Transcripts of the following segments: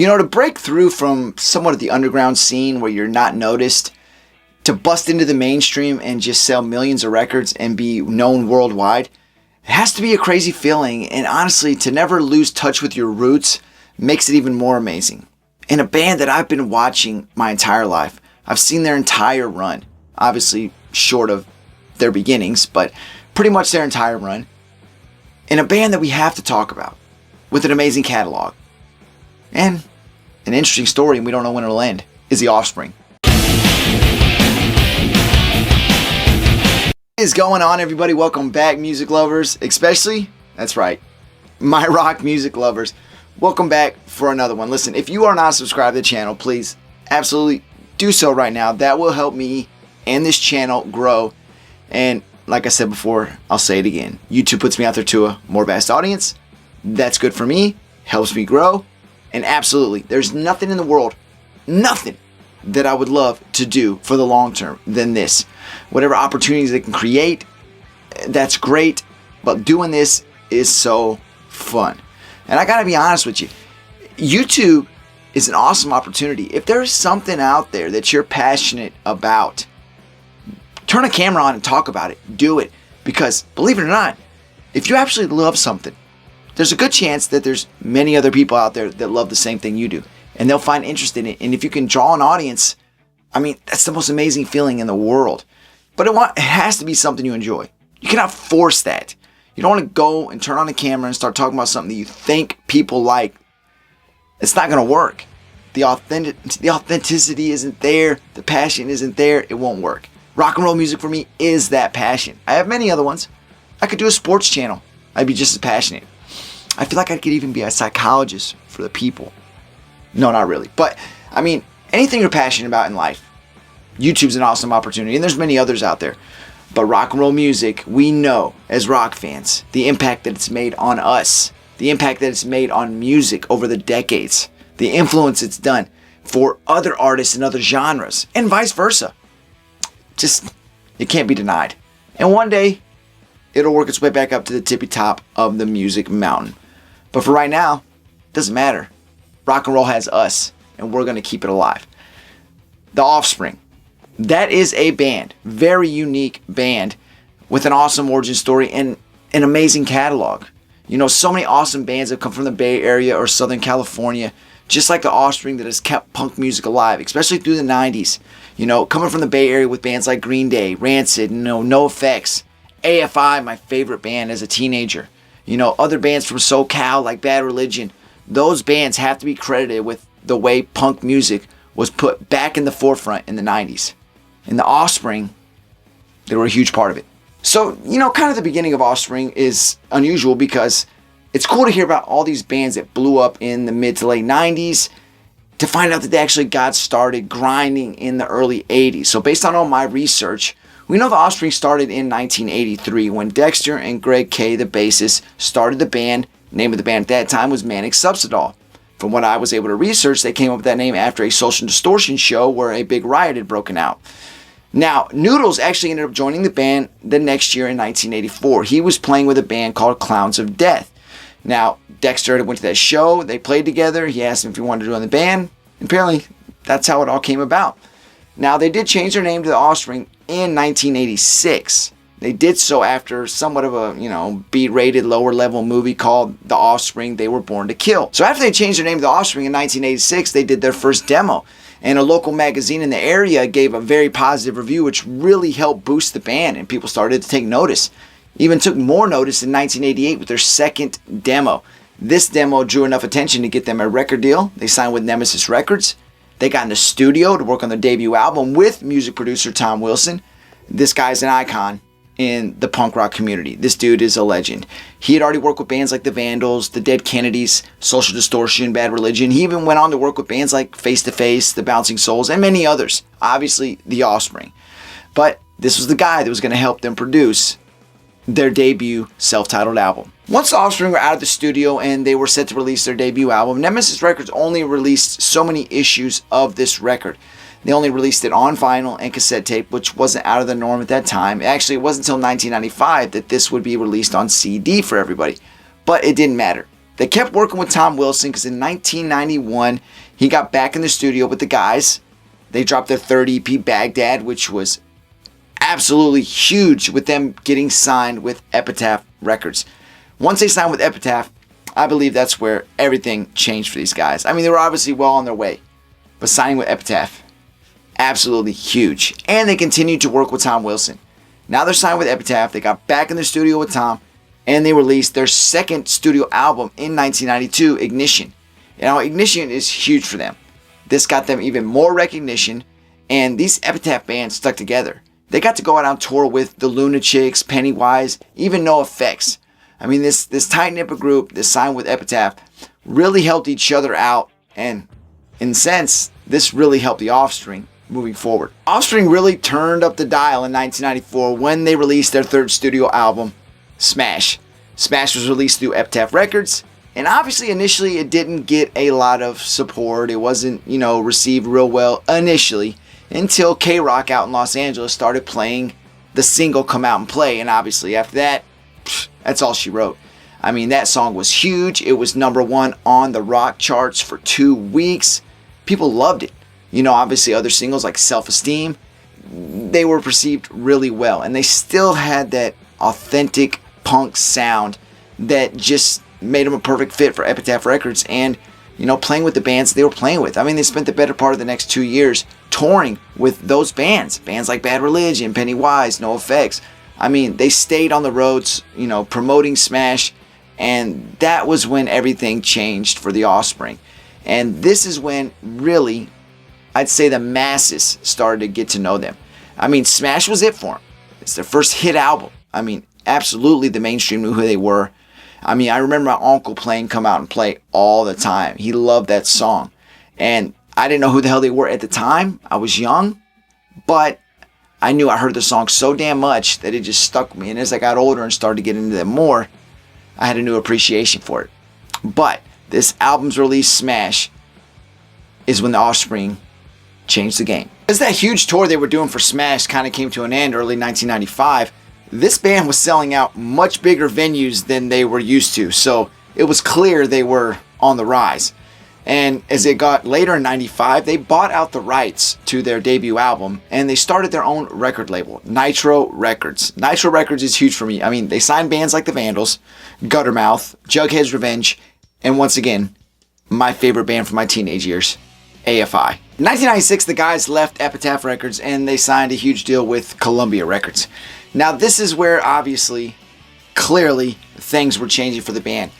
You know, to break through from somewhat of the underground scene where you're not noticed, to bust into the mainstream and just sell millions of records and be known worldwide, it has to be a crazy feeling, and honestly, to never lose touch with your roots makes it even more amazing. In a band that I've been watching my entire life, I've seen their entire run, obviously short of their beginnings, but pretty much their entire run. In a band that we have to talk about, with an amazing catalog, and an interesting story, and we don't know when it'll end, is the Offspring. What is going on, everybody? Welcome back, music lovers, especially, that's right, my rock music lovers. Welcome back for another one. Listen, if you are not subscribed to the channel, please absolutely do so right now. That will help me and this channel grow. And like I said before, I'll say it again. YouTube puts me out there to a more vast audience. That's good for me, helps me grow. And absolutely, there's nothing in the world, nothing that I would love to do for the long term than this. Whatever opportunities they can create, that's great. But doing this is so fun. And I gotta be honest with you, YouTube is an awesome opportunity. If there's something out there that you're passionate about, turn a camera on and talk about it. Do it. Because believe it or not, if you absolutely love something, there's a good chance that there's many other people out there that love the same thing you do. And they'll find interest in it. And if you can draw an audience, I mean, that's the most amazing feeling in the world. But it has to be something you enjoy. You cannot force that. You don't want to go and turn on the camera and start talking about something that you think people like. It's not going to work. The authenticity isn't there. The passion isn't there. It won't work. Rock and roll music for me is that passion. I have many other ones. I could do a sports channel. I'd be just as passionate. I feel like I could even be a psychologist for the people. No, not really. But, I mean, anything you're passionate about in life, YouTube's an awesome opportunity. And there's many others out there. But rock and roll music, we know as rock fans, the impact that it's made on us. The impact that it's made on music over the decades. The influence it's done for other artists and other genres. And vice versa. Just, it can't be denied. And one day, it'll work its way back up to the tippy top of the music mountain. But for right now, it doesn't matter. Rock and roll has us, and we're going to keep it alive. The Offspring. That is a band, very unique band with an awesome origin story and an amazing catalog. You know, so many awesome bands that come from the Bay Area or Southern California, just like the Offspring, that has kept punk music alive, especially through the 90s. You know, coming from the Bay Area with bands like Green Day, Rancid, NoFX, AFI, my favorite band as a teenager. You know, other bands from SoCal like Bad Religion. Those bands have to be credited with the way punk music was put back in the forefront in the 90s. And the Offspring, they were a huge part of it. So, you know, kind of the beginning of Offspring is unusual because it's cool to hear about all these bands that blew up in the mid to late 90s to find out that they actually got started grinding in the early 80s. So based on all my research, we know the Offspring started in 1983 when Dexter and Greg Kay, the bassist, started the band. The name of the band at that time was Manic Subsidol. From what I was able to research, they came up with that name after a Social Distortion show where a big riot had broken out. Now, Noodles actually ended up joining the band the next year in 1984. He was playing with a band called Clowns of Death. Now, Dexter went to that show. They played together. He asked him if he wanted to join the band. And apparently, that's how it all came about. Now, they did change their name to the Offspring in 1986. They did so after somewhat of a, B-rated, lower-level movie called The Offspring, They Were Born to Kill. So after they changed their name to The Offspring in 1986, they did their first demo. And a local magazine in the area gave a very positive review, which really helped boost the band, and people started to take notice. Even took more notice in 1988 with their second demo. This demo drew enough attention to get them a record deal. They signed with Nemesis Records. They got in the studio to work on their debut album with music producer Tom Wilson. This guy's an icon in the punk rock community. This dude is a legend. He had already worked with bands like the Vandals, the Dead Kennedys, Social Distortion, Bad Religion. He even went on to work with bands like Face to Face, The Bouncing Souls, and many others. Obviously, the Offspring. But this was the guy that was going to help them produce their debut self-titled album. Once the Offspring were out of the studio and they were set to release their debut album, Nemesis Records only released so many issues of this record. They only released it on vinyl and cassette tape, which wasn't out of the norm at that time. Actually, it wasn't until 1995 that this would be released on CD for everybody. But it didn't matter. They kept working with Tom Wilson because in 1991, he got back in the studio with the guys. They dropped their third EP, Baghdad, which was absolutely huge with them getting signed with Epitaph Records. Once they signed with Epitaph, I believe that's where everything changed for these guys. I mean, they were obviously well on their way, but signing with Epitaph, absolutely huge. And they continued to work with Tom Wilson. Now they're signed with Epitaph. They got back in the studio with Tom, and they released their second studio album in 1992, Ignition. You know, Ignition is huge for them. This got them even more recognition, and these Epitaph bands stuck together. They got to go out on tour with the Lunatics, Pennywise, even NoFX. I mean, this tight-knit group that signed with Epitaph really helped each other out, and in a sense, this really helped the Offspring moving forward. Offspring really turned up the dial in 1994 when they released their third studio album, Smash. Smash was released through Epitaph Records, and obviously initially it didn't get a lot of support. It wasn't, received real well initially until K-Rock out in Los Angeles started playing the single Come Out and Play, and obviously after that, that's all she wrote. I mean, that song was huge. It was #1 on the rock charts for 2 weeks. People loved it. Obviously other singles like Self-Esteem, they were perceived really well, and they still had that authentic punk sound that just made them a perfect fit for Epitaph Records and, playing with the bands they were playing with. I mean, they spent the better part of the next 2 years touring with those bands like Bad Religion, Pennywise, NoFX. I mean, they stayed on the roads, promoting Smash, and that was when everything changed for the Offspring. And this is when really, I'd say the masses started to get to know them. I mean, Smash was it for them. It's their first hit album. I mean, absolutely the mainstream knew who they were. I mean, I remember my uncle playing Come Out and Play all the time. He loved that song. And I didn't know who the hell they were at the time. I was young, but I knew I heard the song so damn much that it just stuck with me. And as I got older and started to get into them more, I had a new appreciation for it. But this album's release, Smash, is when the Offspring changed the game. As that huge tour they were doing for Smash kind of came to an end early 1995, this band was selling out much bigger venues than they were used to. So it was clear they were on the rise. And as it got later in 95, they bought out the rights to their debut album and they started their own record label, Nitro Records. Nitro Records is huge for me. I mean, they signed bands like the Vandals, Guttermouth, Jughead's Revenge, and once again, my favorite band from my teenage years, AFI. In 1996, the guys left Epitaph Records and they signed a huge deal with Columbia Records. Now, this is where obviously, clearly, things were changing for the band.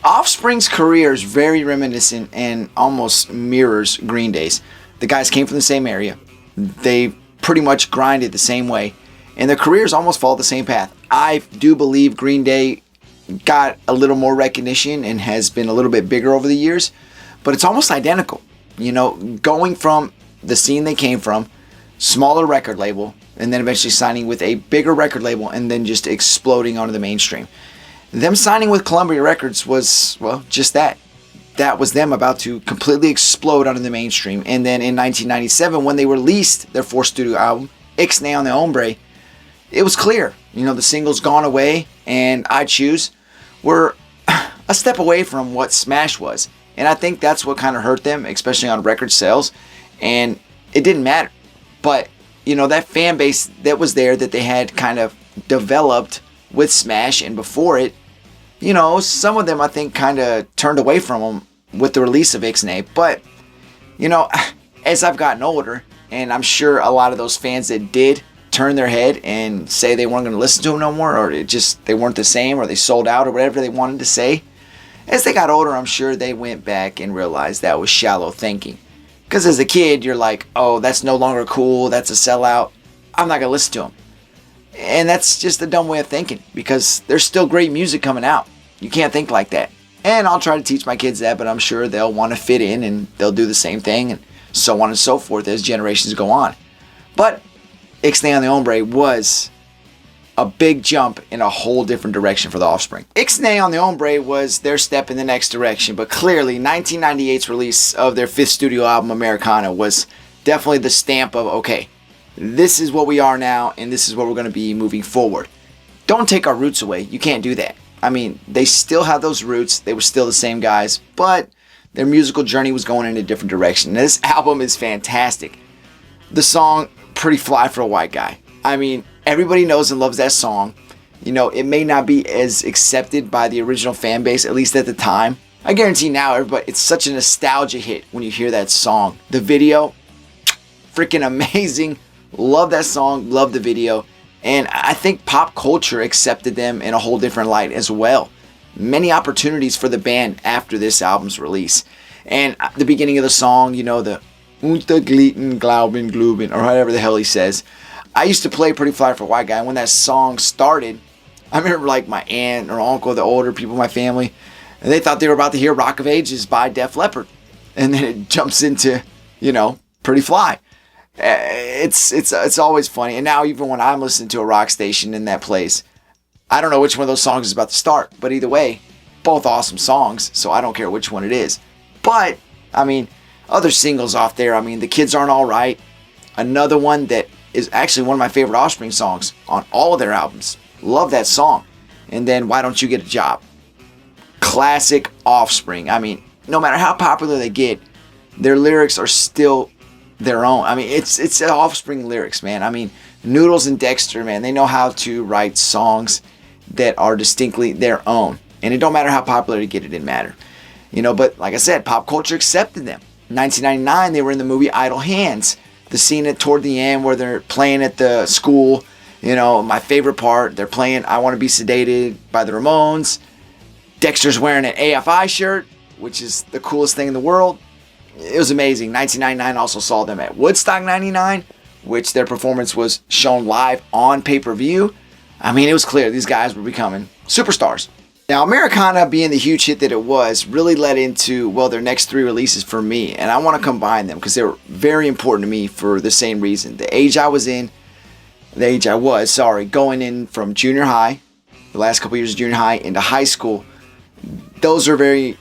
Offspring's career is very reminiscent and almost mirrors Green Day's. The guys came from the same area. They pretty much grinded the same way. And their careers almost followed the same path. I do believe Green Day got a little more recognition and has been a little bit bigger over the years. But it's almost identical. Going from the scene they came from, smaller record label, and then eventually signing with a bigger record label and then just exploding onto the mainstream. Them signing with Columbia Records was, well, just that. That was them about to completely explode onto the mainstream. And then in 1997, when they released their fourth studio album, Ixnay on the Hombre, it was clear. The singles Gone Away and I Choose were a step away from what Smash was. And I think that's what kind of hurt them, especially on record sales. And it didn't matter. But, that fan base that was there that they had kind of developed with Smash and before it, some of them I think kind of turned away from them with the release of Ixnay. But, as I've gotten older, and I'm sure a lot of those fans that did turn their head and say they weren't going to listen to them no more, or they weren't the same, or they sold out, or whatever they wanted to say, as they got older, I'm sure they went back and realized that was shallow thinking. Because as a kid, you're like, oh, that's no longer cool, that's a sellout, I'm not going to listen to them. And that's just a dumb way of thinking, because there's still great music coming out. You can't think like that. And I'll try to teach my kids that, but I'm sure they'll want to fit in and they'll do the same thing and so on and so forth as generations go on. But Ixnay on the Hombre was a big jump in a whole different direction for the Offspring. Ixnay on the Hombre was their step in the next direction, but clearly 1998's release of their fifth studio album, Americana, was definitely the stamp of, okay, this is what we are now, and this is what we're going to be moving forward. Don't take our roots away. You can't do that. I mean, they still had those roots. They were still the same guys, but their musical journey was going in a different direction. And this album is fantastic. The song, Pretty Fly for a White Guy. I mean, everybody knows and loves that song. You know, it may not be as accepted by the original fan base, at least at the time. I guarantee now, everybody, it's such a nostalgia hit when you hear that song. The video, freaking amazing. Love that song, love the video. And I think pop culture accepted them in a whole different light as well. Many opportunities for the band after this album's release. And the beginning of the song, you know, the Unterglieten, Glauben, Gluben, or whatever the hell he says. I used to play Pretty Fly for a White Guy, and when that song started, I remember like my aunt or uncle, the older people in my family, and they thought they were about to hear Rock of Ages by Def Leppard. And then it jumps into, you know, Pretty Fly. It's always funny. And now even when I'm listening to a rock station in that place, I don't know which one of those songs is about to start. But either way, both awesome songs, so I don't care which one it is. But, I mean, other singles off there, I mean, The Kids Aren't Alright. Another one that is actually one of my favorite Offspring songs on all of their albums. Love that song. And then Why Don't You Get a Job? Classic Offspring. I mean, no matter how popular they get, their lyrics are still their own. I mean, it's Offspring lyrics, man. I mean, Noodles and Dexter, man, they know how to write songs that are distinctly their own. And it don't matter how popular they get, it didn't matter. You know, but like I said, pop culture accepted them. In 1999, they were in the movie Idle Hands. The scene at toward the end where they're playing at the school, you know, my favorite part, they're playing I Want to Be Sedated by the Ramones. Dexter's wearing an AFI shirt, which is the coolest thing in the world. It was amazing. 1999 also saw them at Woodstock 99, which their performance was shown live on pay-per-view. I mean, it was clear these guys were becoming superstars. Now, Americana, being the huge hit that it was, really led into, well, their next three releases for me. And I want to combine them because they were very important to me for the same reason. The age I was, going in from junior high, the last couple years of junior high, into high school. Those are very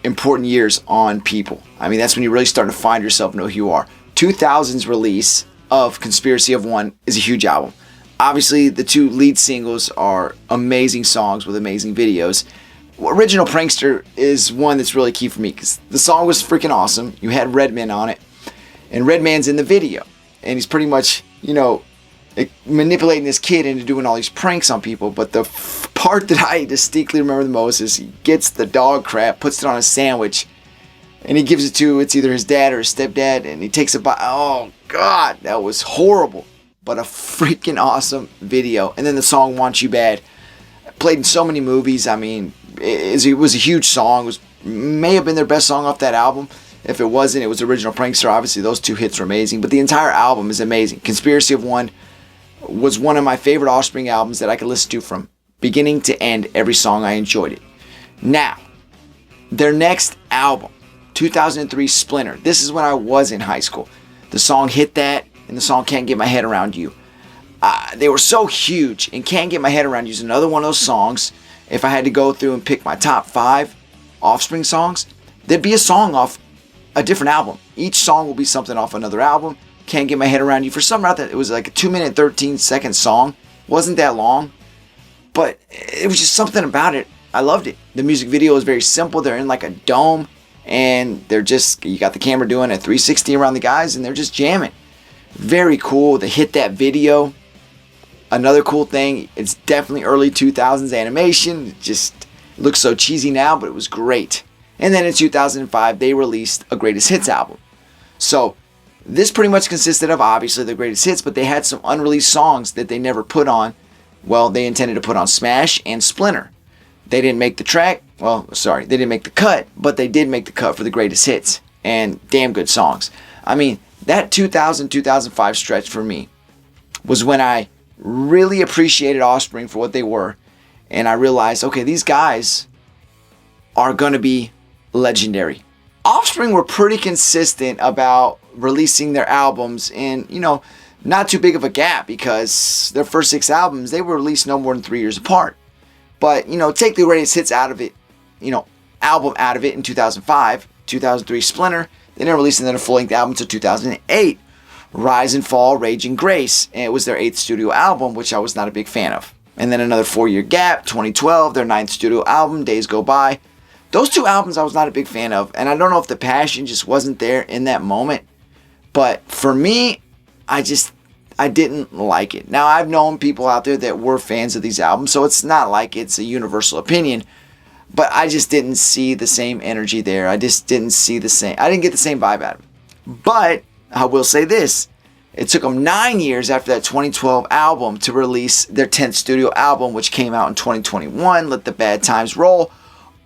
important years on people. I mean, that's when you're really starting to find yourself, know who you are. 2000's release of Conspiracy of One is a huge album. Obviously, the two lead singles are amazing songs with amazing videos. Original Prankster is one that's really key for me because the song was freaking awesome. You had Redman on it, and Redman's in the video, and he's pretty much, you know, manipulating this kid into doing all these pranks on people. But the part that I distinctly remember the most is he gets the dog crap, puts it on a sandwich, and he gives it to, it's either his dad or his stepdad, and he takes a bite. Oh, God, that was horrible. But a freaking awesome video. And then the song Want You Bad, played in so many movies. I mean, it was a huge song. It may have been their best song off that album. If it wasn't, it was Original Prankster. Obviously, those two hits are amazing. But the entire album is amazing. Conspiracy of One was one of my favorite Offspring albums that I could listen to from beginning to end. Every song, I enjoyed it. Now, their next album, 2003 Splinter. This is when I was in high school. The song Hit That and the song Can't Get My Head Around You. They were so huge, and Can't Get My Head Around You is another one of those songs. If I had to go through and pick my top 5 Offspring songs, there'd be a song off a different album. Each song will be something off another album. Can't Get My Head Around You. For some reason, it was like a 2-minute, 13-second song. Wasn't that long, but it was just something about it. I loved it. The music video is very simple. They're in like a dome, and they're just, you got the camera doing a 360 around the guys, and they're just jamming. Very cool. They Hit That video. Another cool thing, it's definitely early 2000s animation. It just looks so cheesy now, but it was great. And then in 2005, they released a Greatest Hits album. So this pretty much consisted of, obviously, the Greatest Hits, but they had some unreleased songs that they never put on. Well, they intended to put on Smash and Splinter. They didn't make the track. They didn't make the cut, but they did make the cut for the Greatest Hits. And damn good songs. I mean, that 2000-2005 stretch for me was when I really appreciated Offspring for what they were. And I realized, okay, these guys are going to be legendary. Offspring were pretty consistent about releasing their albums in, you know, not too big of a gap, because their first 6 albums, they were released no more than 3 years apart. But, you know, take the Greatest Hits out of it, you know, album out of it in 2005, 2003 Splinter. They never released another full-length album until 2008. Rise and Fall, Rage and Grace. And it was their 8th studio album, which I was not a big fan of. And then another 4-year gap, 2012, their 9th studio album, Days Go By. Those 2 albums I was not a big fan of, and I don't know if the passion just wasn't there in that moment. But for me, I didn't like it. Now, I've known people out there that were fans of these albums, so it's not like it's a universal opinion. But I just didn't see the same energy there. I just didn't see the same. I didn't get the same vibe out of it. But I will say this. It took them 9 years after that 2012 album to release their 10th studio album, which came out in 2021, Let the Bad Times Roll.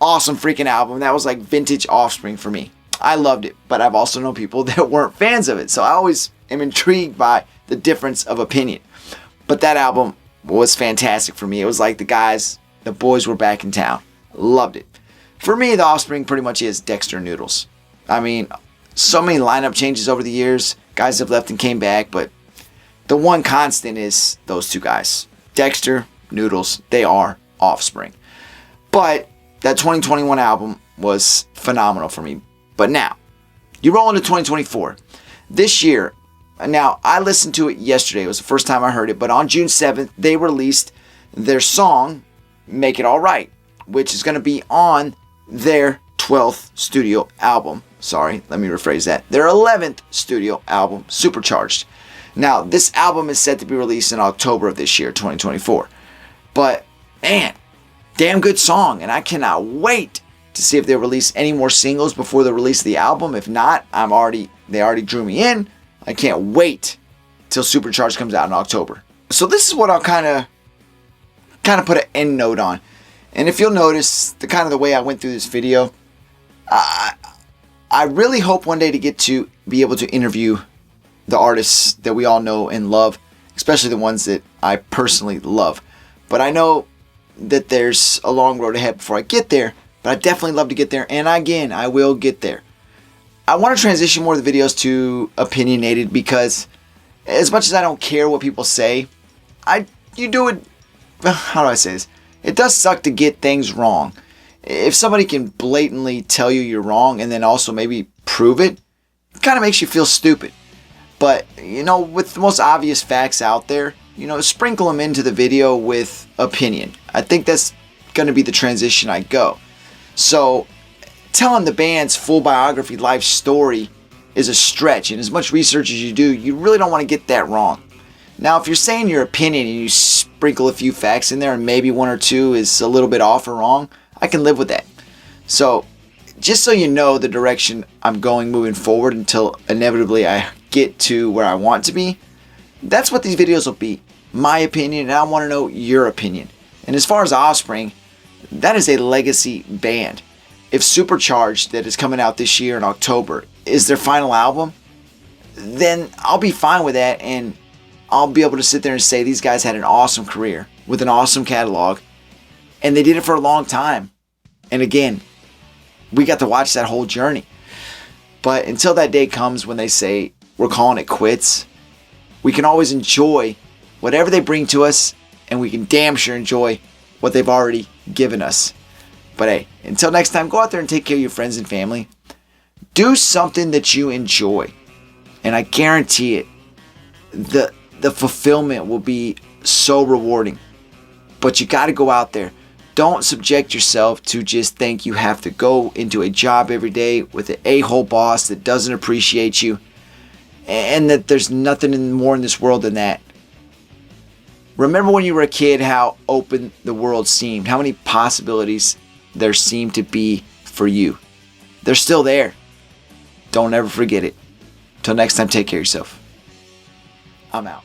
Awesome freaking album. That was like vintage Offspring for me. I loved it, but I've also known people that weren't fans of it. So I always am intrigued by the difference of opinion. But that album was fantastic for me. It was like the boys were back in town. Loved it. For me, the Offspring pretty much is Dexter Noodles. I mean, so many lineup changes over the years. Guys have left and came back, but the one constant is those 2 guys. Dexter, Noodles, they are Offspring. But that 2021 album was phenomenal for me. But now, you roll into 2024. This year, now I listened to it yesterday. It was the first time I heard it. But on June 7th, they released their song, Make It Alright, which is going to be on their 12th studio album. Sorry, let me rephrase that. Their 11th studio album, Supercharged. Now, this album is set to be released in October of this year, 2024. But, man, damn good song. And I cannot wait to see if they release any more singles before the release of the album. If not, they already drew me in. I can't wait till Supercharged comes out in October. So this is what I'll kind of put an end note on. And if you'll notice the way I went through this video, I really hope one day to be able to interview the artists that we all know and love, especially the ones that I personally love. But I know that there's a long road ahead before I get there, but I definitely love to get there, and again, I will get there. I want to transition more of the videos to opinionated because as much as I don't care what people say, you do it, how do I say this? It does suck to get things wrong. If somebody can blatantly tell you you're wrong and then also maybe prove it, it kind of makes you feel stupid. But, with the most obvious facts out there, sprinkle them into the video with opinion. I think that's going to be the transition I go. So, telling the band's full biography life story is a stretch, and as much research as you do, you really don't want to get that wrong. Now, if you're saying your opinion and you sprinkle a few facts in there and maybe 1 or 2 is a little bit off or wrong, I can live with that. So, just so you know the direction I'm going moving forward until inevitably I get to where I want to be, that's what these videos will be. My opinion, and I want to know your opinion. And as far as Offspring, that is a legacy band. If Supercharged, that is coming out this year in October, is their final album, then I'll be fine with that, and I'll be able to sit there and say these guys had an awesome career with an awesome catalog, and they did it for a long time. And again, we got to watch that whole journey. But until that day comes when they say we're calling it quits, we can always enjoy whatever they bring to us, and we can damn sure enjoy what they've already given us. But hey, until next time, go out there and take care of your friends and family. Do something that you enjoy, and I guarantee it, the fulfillment will be so rewarding. But you got to go out there. Don't subject yourself to just think you have to go into a job every day with an a-hole boss that doesn't appreciate you, and that there's nothing more in this world than that. Remember when you were a kid how open the world seemed, how many possibilities there seemed to be for you. They're still there. Don't ever forget it. Till next time, take care of yourself. I'm out.